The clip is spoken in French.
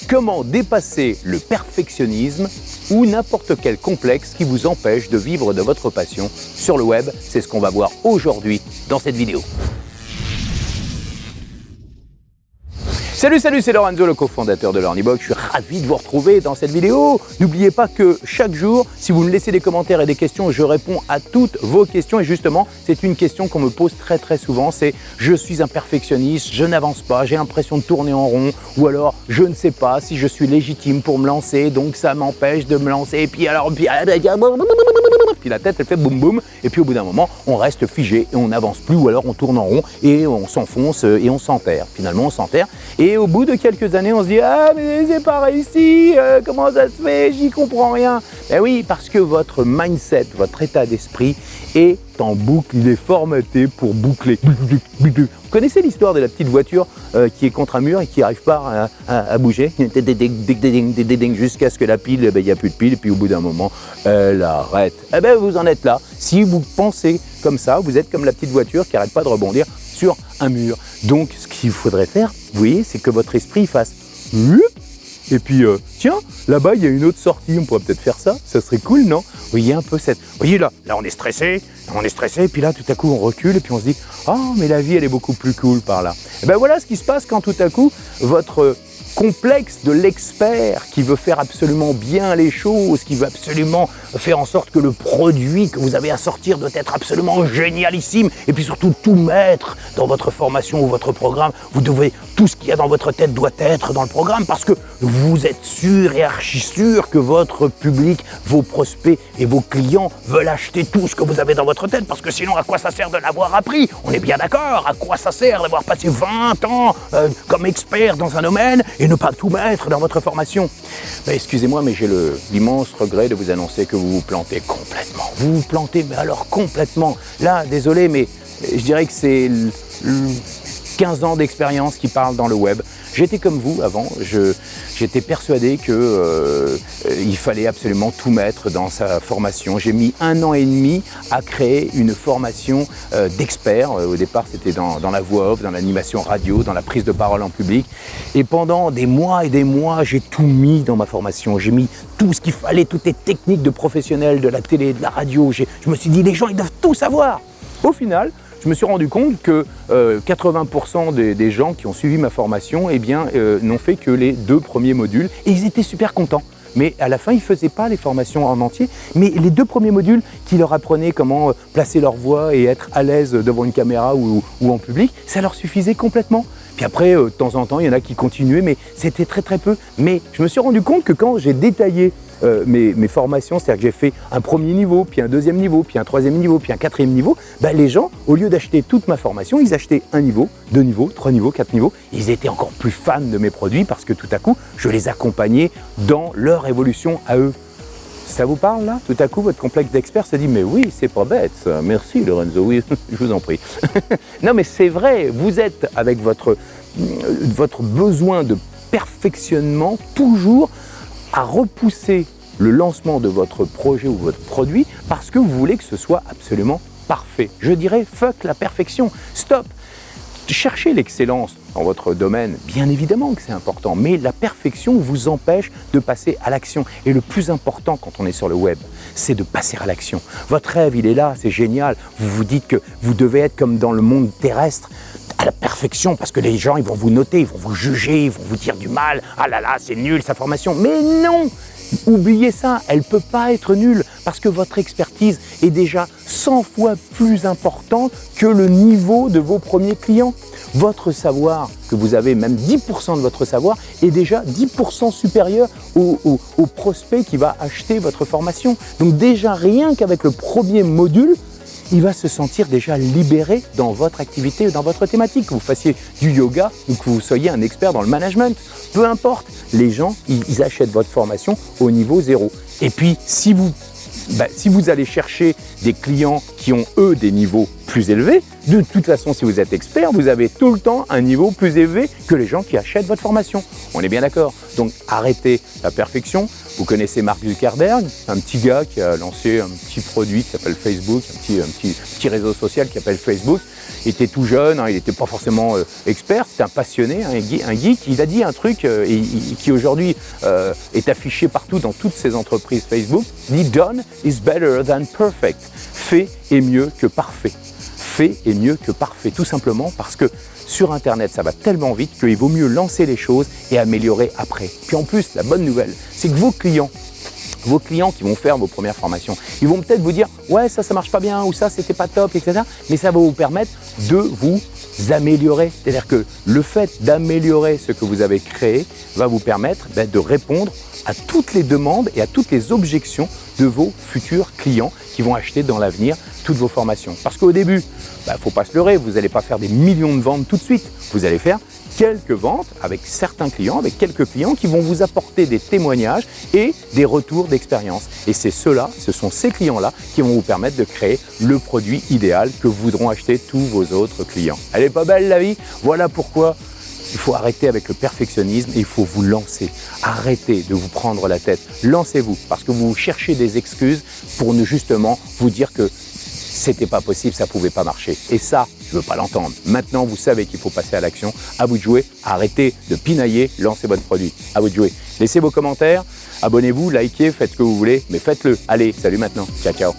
Comment dépasser le perfectionnisme ou n'importe quel complexe qui vous empêche de vivre de votre passion sur le web? C'est ce qu'on va voir aujourd'hui dans cette vidéo. Salut, c'est Lorenzo, le cofondateur de Learnybox. Je suis ravi de vous retrouver dans cette vidéo. N'oubliez pas que chaque jour, si vous me laissez des commentaires et des questions, je réponds à toutes vos questions. Et justement, c'est une question qu'on me pose très souvent, c'est « Je suis un perfectionniste, je n'avance pas, j'ai l'impression de tourner en rond » ou alors « Je ne sais pas si je suis légitime pour me lancer, donc ça m'empêche de me lancer. » Et puis alors, puis la tête, elle fait boum boum. Et puis au bout d'un moment, on reste figé et on n'avance plus ou alors on tourne en rond et on s'enfonce et on s'enterre. Finalement, on s'enterre. Et au bout de quelques années, on se dit « Ah, mais c'est pas réussi, comment ça se fait, j'y comprends rien ». Ben oui, parce que votre mindset, votre état d'esprit est en boucle, il est formaté pour boucler. Vous connaissez l'histoire de la petite voiture qui est contre un mur et qui n'arrive pas à bouger jusqu'à ce que la pile, il n'y a plus de pile et puis au bout d'un moment, elle arrête. Eh bien, vous en êtes là. Si vous pensez comme ça, vous êtes comme la petite voiture qui n'arrête pas de rebondir sur un mur. Donc, ce qu'il faudrait faire, vous voyez, c'est que votre esprit fasse et puis, tiens, là-bas, il y a une autre sortie, on pourrait peut-être faire ça serait cool, non? Vous voyez un peu cette... Vous voyez là, on est stressé, et puis là, tout à coup, on recule, et puis on se dit, oh, mais la vie, elle est beaucoup plus cool par là. Et ben voilà ce qui se passe quand tout à coup, votre complexe de l'expert qui veut faire absolument bien les choses, qui veut absolument faire en sorte que le produit que vous avez à sortir doit être absolument génialissime et puis surtout tout mettre dans votre formation ou votre programme. Vous devez, tout ce qu'il y a dans votre tête doit être dans le programme parce que vous êtes sûr et archi sûr que votre public, vos prospects et vos clients veulent acheter tout ce que vous avez dans votre tête parce que sinon à quoi ça sert de l'avoir appris? On est bien d'accord, à quoi ça sert d'avoir passé 20 ans comme expert dans un domaine et ne pas tout mettre dans votre formation? Excusez-moi, mais j'ai l'immense regret de vous annoncer que vous vous plantez complètement. Vous vous plantez, mais alors complètement. Là, désolé, mais je dirais que c'est 15 ans d'expérience qui parlent dans le web. J'étais comme vous avant, j'étais persuadé qu'il fallait absolument tout mettre dans sa formation. J'ai mis 1 an et demi à créer une formation d'expert. Au départ, c'était dans la voix off, dans l'animation radio, dans la prise de parole en public. Et pendant des mois et des mois, j'ai tout mis dans ma formation. J'ai mis tout ce qu'il fallait, toutes les techniques de professionnels de la télé, de la radio. Je me suis dit, les gens, ils doivent tout savoir. Au final, je me suis rendu compte que 80% des gens qui ont suivi ma formation n'ont fait que les 2 premiers modules et ils étaient super contents. Mais à la fin, ils ne faisaient pas les formations en entier. Mais les 2 premiers modules qui leur apprenaient comment placer leur voix et être à l'aise devant une caméra ou en public, ça leur suffisait complètement. Puis après, de temps en temps, il y en a qui continuaient, mais c'était très peu. Mais je me suis rendu compte que quand j'ai détaillé mes formations, c'est-à-dire que j'ai fait un premier niveau, puis un deuxième niveau, puis un troisième niveau, puis un quatrième niveau, les gens, au lieu d'acheter toute ma formation, ils achetaient 1 niveau, 2 niveaux, 3 niveaux, 4 niveaux. Ils étaient encore plus fans de mes produits parce que tout à coup, je les accompagnais dans leur évolution à eux. Ça vous parle là? Tout à coup, votre complexe d'expert se dit « Mais oui, c'est pas bête ça. Merci Lorenzo, oui, je vous en prie. » Non mais c'est vrai, vous êtes avec votre besoin de perfectionnement toujours à repousser le lancement de votre projet ou votre produit parce que vous voulez que ce soit absolument parfait. Je dirais fuck la perfection, stop. Cherchez l'excellence dans votre domaine, bien évidemment que c'est important, mais la perfection vous empêche de passer à l'action. Et le plus important quand on est sur le web, c'est de passer à l'action. Votre rêve, il est là, c'est génial. Vous vous dites que vous devez être comme dans le monde terrestre, à la perfection, parce que les gens, ils vont vous noter, ils vont vous juger, ils vont vous dire du mal. Ah là là, c'est nul sa formation. Mais non! Oubliez ça, elle ne peut pas être nulle parce que votre expertise est déjà 100 fois plus importante que le niveau de vos premiers clients. Votre savoir, que vous avez même 10% de votre savoir, est déjà 10% supérieur au prospect qui va acheter votre formation. Donc déjà, rien qu'avec le premier module, il va se sentir déjà libéré dans votre activité, dans votre thématique. Que vous fassiez du yoga ou que vous soyez un expert dans le management, peu importe. Les gens, ils achètent votre formation au niveau 0. Et puis, si vous allez chercher des clients qui ont, eux, des niveaux plus élevés, de toute façon, si vous êtes expert, vous avez tout le temps un niveau plus élevé que les gens qui achètent votre formation. On est bien d'accord. Donc, arrêtez la perfection. Vous connaissez Mark Zuckerberg, un petit gars qui a lancé un petit produit qui s'appelle Facebook, un petit réseau social qui s'appelle Facebook. était tout jeune, hein, il n'était pas forcément expert, c'était un passionné, hein, un geek. Il a dit un truc qui aujourd'hui est affiché partout dans toutes ces entreprises Facebook. Il dit « Done is better than perfect ». Fait est mieux que parfait. Fait est mieux que parfait, tout simplement parce que sur Internet, ça va tellement vite qu'il vaut mieux lancer les choses et améliorer après. Puis en plus, la bonne nouvelle, c'est que vos clients qui vont faire vos premières formations, ils vont peut-être vous dire « ouais, ça marche pas bien » ou « ça, c'était pas top », etc. Mais ça va vous permettre de vous améliorer. C'est-à-dire que le fait d'améliorer ce que vous avez créé va vous permettre de répondre à toutes les demandes et à toutes les objections de vos futurs clients qui vont acheter dans l'avenir toutes vos formations. Parce qu'au début, faut pas se leurrer, vous n'allez pas faire des millions de ventes tout de suite. Vous allez faire quelques ventes avec certains clients, avec quelques clients qui vont vous apporter des témoignages et des retours d'expérience. Et c'est ce sont ces clients-là qui vont vous permettre de créer le produit idéal que voudront acheter tous vos autres clients. Elle est pas belle la vie? Voilà pourquoi il faut arrêter avec le perfectionnisme et il faut vous lancer. Arrêtez de vous prendre la tête. Lancez-vous parce que vous cherchez des excuses pour ne justement vous dire que c'était pas possible, ça pouvait pas marcher. Et ça, je veux pas l'entendre. Maintenant, vous savez qu'il faut passer à l'action. À vous de jouer. Arrêtez de pinailler. Lancez votre produit. À vous de jouer. Laissez vos commentaires. Abonnez-vous, likez, faites ce que vous voulez, mais faites-le. Allez, salut maintenant. Ciao, ciao.